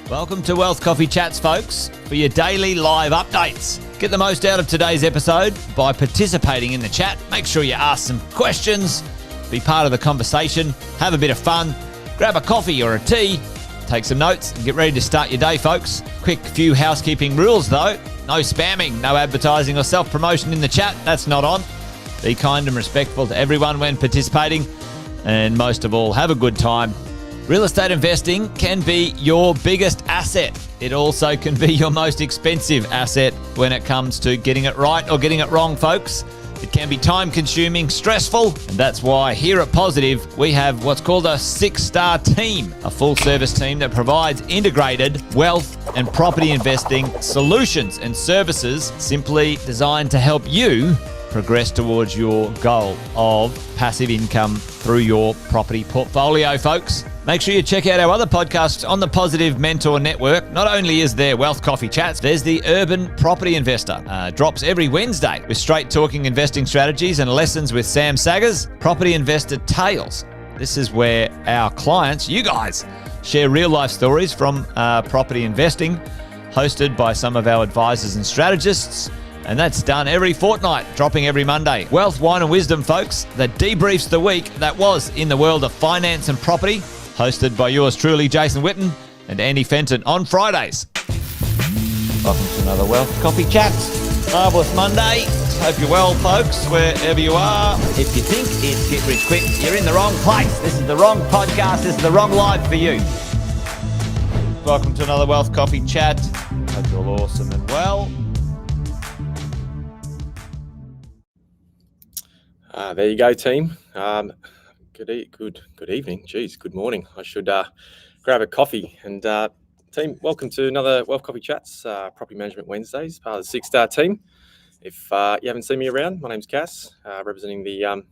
Welcome to Wealth Coffee Chats, folks, for your daily live updates. Get the most out of today's episode by participating in the chat. Make sure you ask some questions, be part of the conversation, have a bit of fun, grab a coffee or a tea, take some notes, and get ready to start your day, folks. Quick few housekeeping rules, though. No spamming, no advertising or self-promotion in the chat. That's not on. Be kind and respectful to everyone when participating. And most of all, have a good time. Real estate investing can be your biggest asset. It also can be your most expensive asset when it comes to getting it right or getting it wrong, folks. It can be time-consuming, stressful, and that's why here at Positive, we have what's called a 6-star team, a full-service team that provides integrated wealth and property investing solutions and services simply designed to help you progress towards your goal of passive income through your property portfolio, folks. Make sure you check out our other podcasts on the Positive Mentor Network. Not only is there Wealth Coffee Chats, there's the Urban Property Investor. Drops every Wednesday with straight talking investing strategies and lessons with Sam Saggers. Property Investor Tales. This is where our clients, you guys, share real life stories from property investing, hosted by some of our advisors and strategists. And that's done every fortnight, dropping every Monday. Wealth, Wine and Wisdom, folks, that debriefs the week that was in the world of finance and property, hosted by yours truly, Jason Witten and Andy Fenton on Fridays. Welcome to another Wealth Coffee Chats. Marvellous Monday. Hope you're well, folks, wherever you are. If you think it's Get Rich Quick, you're in the wrong place. This is the wrong podcast. This is the wrong live for you. Welcome to another Wealth Coffee Chat. Hope you're all awesome and well. There you go, team. Good evening. Geez, good morning. I should grab a coffee. And team, welcome to another Wealth Coffee Chats, Property Management Wednesdays, part of the 6-star team. If you haven't seen me around, my name's Cass, representing the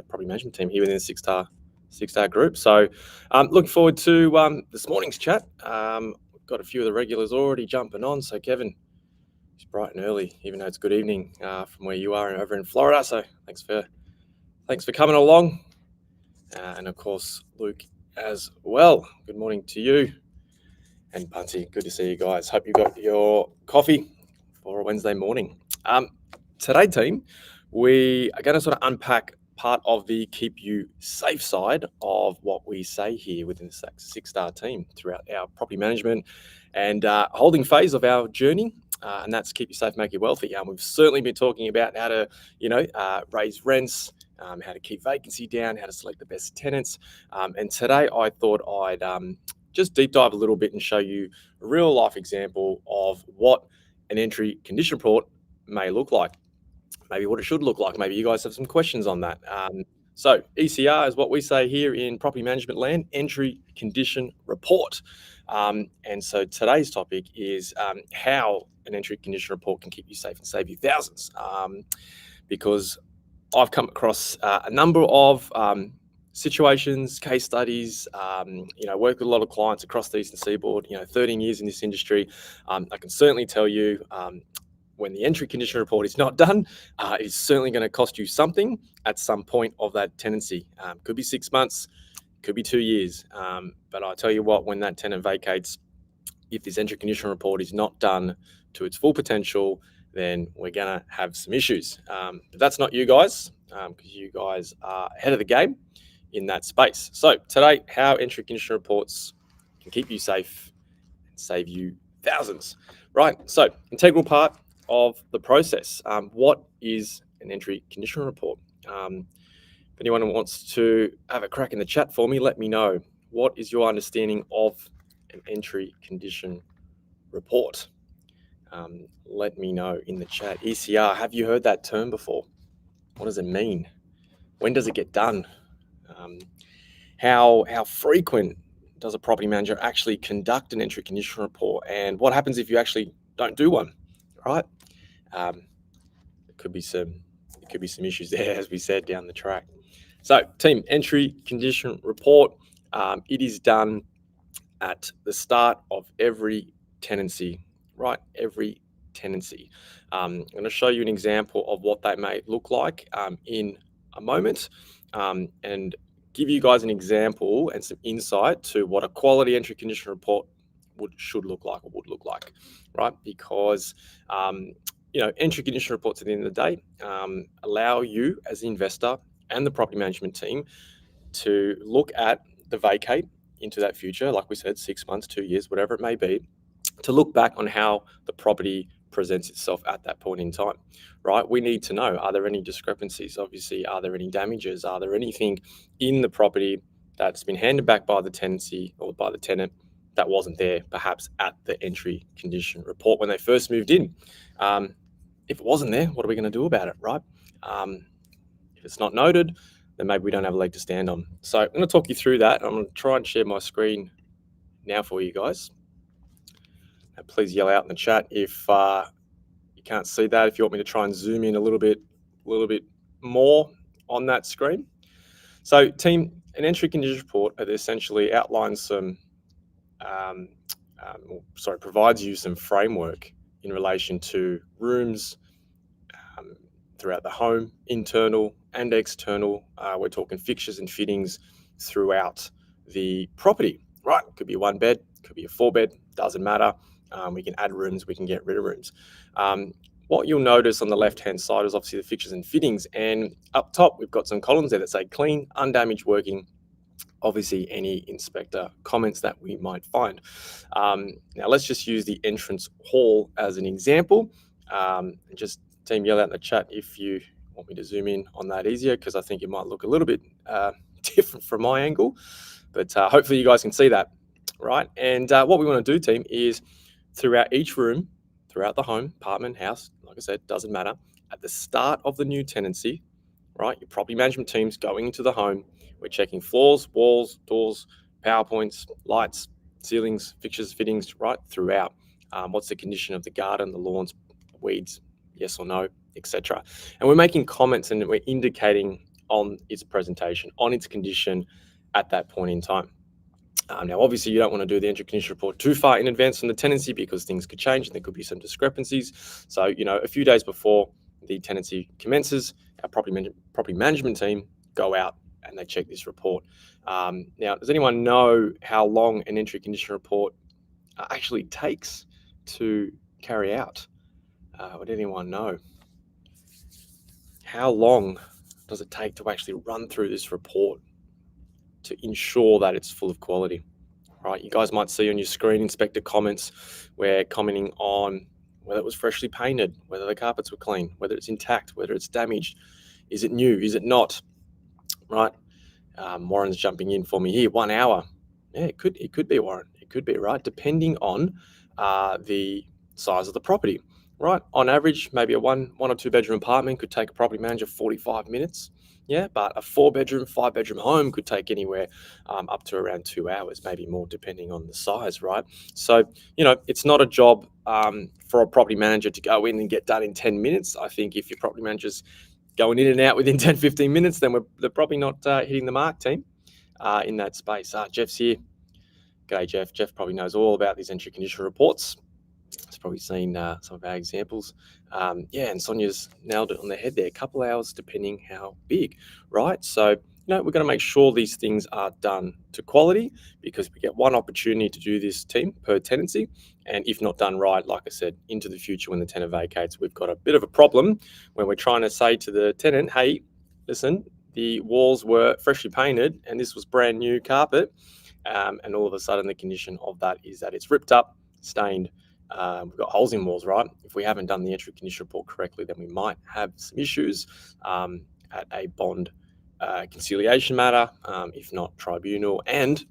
property management team here within the 6-star group. So looking forward to this morning's chat. We've got a few of the regulars already jumping on. So Kevin, it's bright and early, even though it's good evening from where you are and over in Florida. So thanks for coming along. And of course, Luke as well. Good morning to you. And Bunty, good to see you guys. Hope you got your coffee for a Wednesday morning. Today, team, we are going to sort of unpack part of the keep you safe side of what we say here within the 6-star team throughout our property management and holding phase of our journey. And that's keep you safe, make you wealthy. We've certainly been talking about how to, raise rents, how to keep vacancy down, how to select the best tenants. And today I thought I'd just deep dive a little bit and show you a real life example of what an entry condition report may look like, maybe what it should look like. Maybe you guys have some questions on that. So ECR is what we say here in property management land, entry condition report. And so today's topic is how an entry condition report can keep you safe and save you thousands. Because I've come across a number of situations, case studies, work with a lot of clients across the Eastern Seaboard, 13 years in this industry. I can certainly tell you when the entry condition report is not done, it's certainly going to cost you something at some point of that tenancy. Could be 6 months, could be 2 years. But I tell you what, when that tenant vacates, if this entry condition report is not done to its full potential, then we're going to have some issues. But that's not you guys, because you guys are ahead of the game in that space. So today, how entry condition reports can keep you safe and save you thousands. Right, so integral part of the process. What is an entry condition report? If anyone wants to have a crack in the chat for me, let me know. What is your understanding of an entry condition report? Let me know in the chat. ECR, have you heard that term before? What does it mean? When does it get done? How frequent does a property manager actually conduct an entry condition report? And what happens if you actually don't do one? Right? There could be some issues there, as we said, down the track. So, team, entry condition report. It is done at the start of every tenancy, right? Every tenancy. I'm going to show you an example of what that may look like in a moment, and give you guys an example and some insight to what a quality entry condition report should look like or would look like, right? Because entry condition reports at the end of the day allow you as the investor and the property management team to look at the vacate into that future, like we said, 6 months, 2 years, whatever it may be, to look back on how the property presents itself at that point in time, right? We need to know, are there any discrepancies? Obviously, are there any damages? Are there anything in the property that's been handed back by the tenancy or by the tenant that wasn't there perhaps at the entry condition report when they first moved in? If it wasn't there, what are we going to do about it, right? If it's not noted, then maybe we don't have a leg to stand on. So I'm going to talk you through that. I'm going to try and share my screen now for you guys. Now, please yell out in the chat if you can't see that, if you want me to try and zoom in a little bit more on that screen. So team, an entry condition report essentially outlines some, provides you some framework in relation to rooms throughout the home, internal and external. We're talking fixtures and fittings throughout the property, right? It could be a 1 bed, could be a 4 bed, doesn't matter. We can add rooms, we can get rid of rooms. What you'll notice on the left-hand side is obviously the fixtures and fittings. And up top, we've got some columns there that say clean, undamaged, working. Obviously, any inspector comments that we might find. Now, let's just use the entrance hall as an example. Just team, yell out in the chat if you want me to zoom in on that easier, because I think it might look a little bit different from my angle. But hopefully you guys can see that, right? And what we want to do, team, is throughout each room, throughout the home, apartment, house, like I said, doesn't matter, at the start of the new tenancy, right, your property management team's going into the home. We're checking floors, walls, doors, power points, lights, ceilings, fixtures, fittings, right, throughout. What's the condition of the garden, the lawns, weeds, yes or no, etc. And we're making comments and we're indicating on its presentation, on its condition at that point in time. Now, obviously, you don't want to do the entry condition report too far in advance from the tenancy because things could change and there could be some discrepancies. So, a few days before the tenancy commences, our property management team go out and they check this report. Now, does anyone know how long an entry condition report actually takes to carry out? Would anyone know? How long does it take to actually run through this report to ensure that it's full of quality, right? You guys might see on your screen inspector comments where commenting on whether it was freshly painted, whether the carpets were clean, whether it's intact, whether it's damaged, is it new, is it not, right? Warren's jumping in for me here. 1 hour. Yeah, it could be, Warren. It could be, right? Depending on the size of the property, right? On average, maybe a one or two bedroom apartment could take a property manager 45 minutes. Yeah, but a 4-bedroom, 5-bedroom home could take anywhere up to around 2 hours, maybe more, depending on the size, right? So, it's not a job for a property manager to go in and get done in 10 minutes. I think if your property manager's going in and out within 10, 15 minutes, then they're probably not hitting the mark, team, in that space. Jeff's here. G'day, Jeff. Jeff probably knows all about these entry condition reports. He's probably seen some of our examples. And Sonia's nailed it on the head there. A couple hours, depending how big, right? So, we're going to make sure these things are done to quality because we get one opportunity to do this, team, per tenancy. And if not done right, like I said, into the future when the tenant vacates, we've got a bit of a problem when we're trying to say to the tenant, hey, listen, the walls were freshly painted and this was brand new carpet. And all of a sudden the condition of that is that it's ripped up, stained. We've got holes in walls, right? If we haven't done the entry condition report correctly, then we might have some issues at a bond conciliation matter, if not tribunal, and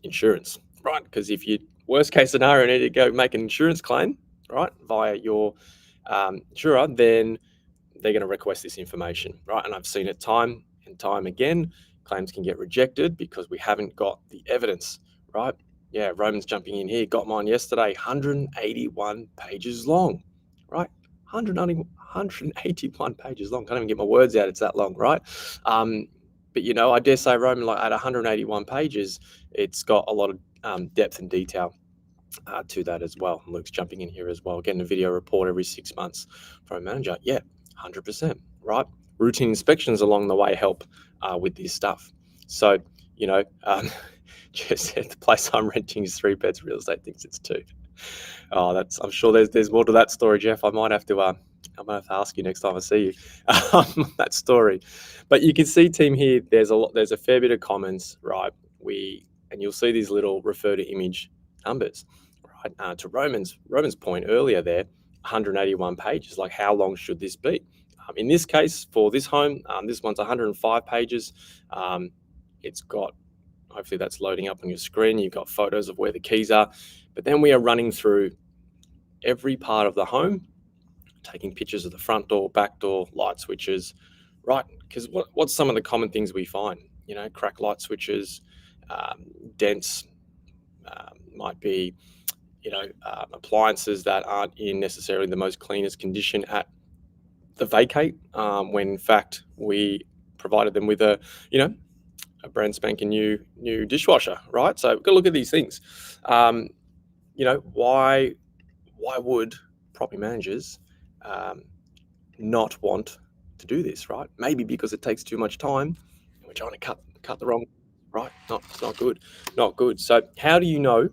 insurance, right? Because if you worst case scenario need to go make an insurance claim, right, via your insurer, then they're going to request this information, right? And I've seen it time and time again. Claims can get rejected because we haven't got the evidence, right? Yeah, Roman's jumping in here. Got mine yesterday, 181 pages long, right? 181 pages long. Can't even get my words out. It's that long, right? But, I dare say, Roman, like at 181 pages, it's got a lot of depth and detail to that as well. Luke's jumping in here as well. Getting a video report every 6 months from a manager. Yeah, 100%, right? Routine inspections along the way help with this stuff. So, Just said the place I'm renting is 3 beds. Real estate thinks it's 2. Oh, I'm sure there's more to that story, Jeff. I might have to ask you next time I see you that story. But you can see, team, here. There's a fair bit of comments, right? And you'll see these little refer to image numbers, right? To Roman's point earlier there, 181 pages. Like, how long should this be? In this case, for this home, this one's 105 pages. It's got, hopefully that's loading up on your screen. You've got photos of where the keys are. But then we are running through every part of the home, taking pictures of the front door, back door, light switches, right? Because what's some of the common things we find? Cracked light switches, dents, might be, appliances that aren't in necessarily the most cleanest condition at the vacate, when in fact we provided them with a brand spanking new dishwasher, right? So we've got to look at these things. Why would property managers not want to do this, right? Maybe because it takes too much time. We're trying to cut the wrong, right? It's not good. So how do you know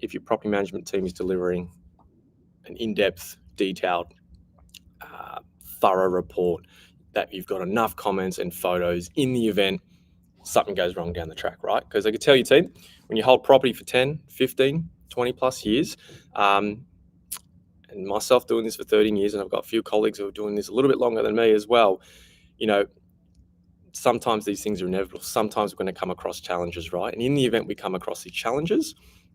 if your property management team is delivering an in-depth, detailed, thorough report, that you've got enough comments and photos in the event something goes wrong down the track, right? Because I can tell you, team, when you hold property for 10, 15, 20 plus years, and myself doing this for 13 years, and I've got a few colleagues who are doing this a little bit longer than me as well, sometimes these things are inevitable. Sometimes we're going to come across challenges, right? And in the event we come across these challenges,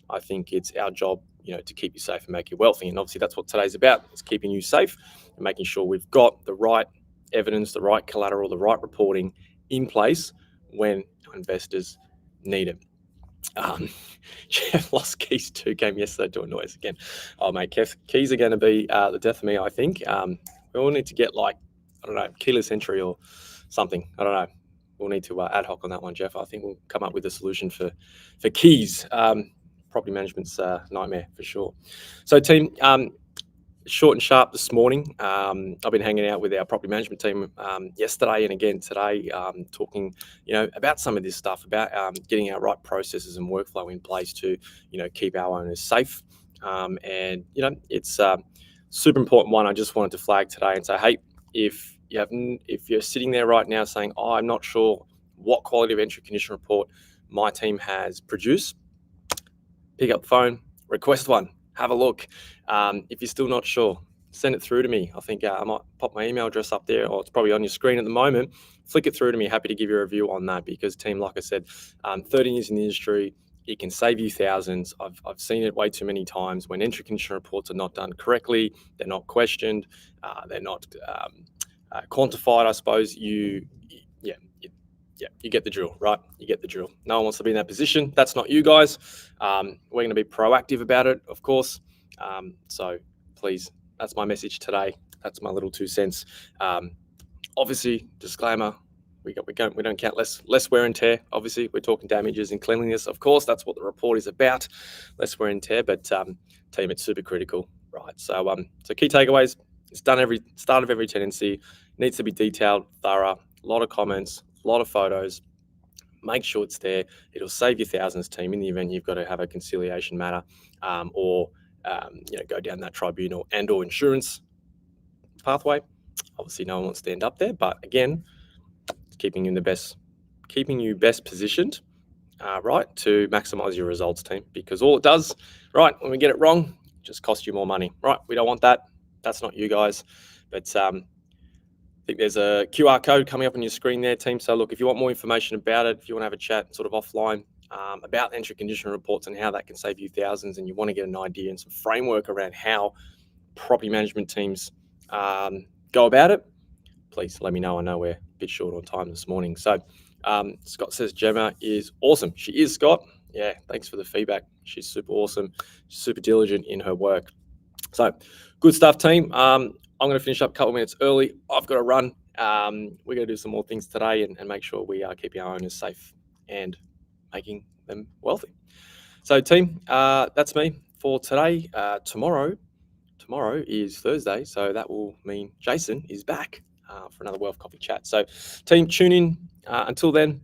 I think it's our job, to keep you safe and make you wealthy. And obviously that's what today's about. It's keeping you safe and making sure we've got the right evidence, the right collateral, the right reporting in place when investors need it. Jeff lost keys too, came yesterday doing noise again. Oh, mate, keys are going to be the death of me, I think. We all need to get keyless entry or something. I don't know. We'll need to ad hoc on that one, Jeff. I think we'll come up with a solution for keys. Property management's nightmare for sure. So, team, short and sharp this morning. I've been hanging out with our property management team yesterday and again today, talking, about some of this stuff, about getting our right processes and workflow in place to, keep our owners safe. And it's a super important one. I just wanted to flag today and say, hey, if you're sitting there right now saying, I'm not sure what quality of entry condition report my team has produced, pick up the phone, request one, have a look. If you're still not sure, send it through to me. I think I might pop my email address up there, or it's probably on your screen at the moment. Flick it through to me. Happy to give you a review on that, because, team, like I said, 13 years in the industry, it can save you thousands. I've seen it way too many times when entry condition reports are not done correctly. They're not questioned. They're not quantified, I suppose. You get the drill, right? You get the drill. No one wants to be in that position. That's not you guys. We're going to be proactive about it, of course. So please, that's my message today. That's my little 2 cents. Obviously, disclaimer, we don't count less wear and tear. Obviously, we're talking damages and cleanliness. Of course, that's what the report is about, less wear and tear. But team, it's super critical, right? So key takeaways: it's done every start of every tenancy. Needs to be detailed, thorough. A lot of comments, a lot of photos. Make sure it's there. It'll save you thousands, team, in the event you've got to have a conciliation matter, or go down that tribunal and/or insurance pathway. Obviously, no one wants to end up there, but again, it's keeping you best positioned, right, to maximize your results, team. Because all it does, right, when we get it wrong, it just costs you more money, right? We don't want that. That's not you guys. But I think there's a QR code coming up on your screen there, team. So look, if you want more information about it, if you want to have a chat sort of offline about entry condition reports and how that can save you thousands, and you want to get an idea and some framework around how property management teams go about it, please let me know. I know we're a bit short on time this morning. So Scott says Gemma is awesome. She is, Scott. Yeah, thanks for the feedback. She's super awesome, super diligent in her work. So good stuff, team. I'm going to finish up a couple of minutes early. I've got to run. We're going to do some more things today and make sure we are keeping our owners safe and making them wealthy. So, team, that's me for today. Tomorrow is Thursday, so that will mean Jason is back for another Wealth Coffee Chat. So, team, tune in. Until then,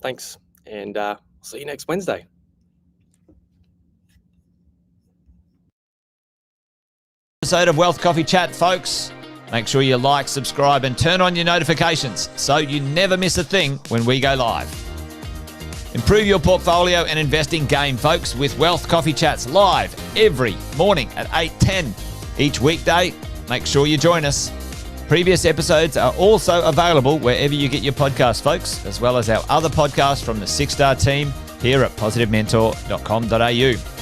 thanks, and see you next Wednesday. Episode of Wealth Coffee Chat, folks. Make sure you like, subscribe, and turn on your notifications so you never miss a thing when we go live. Improve your portfolio and investing game, folks, with Wealth Coffee Chats live every morning at 8:10 each weekday. Make sure you join us. Previous episodes are also available wherever you get your podcasts, folks, as well as our other podcasts from the 6-Star team here at positivementor.com.au.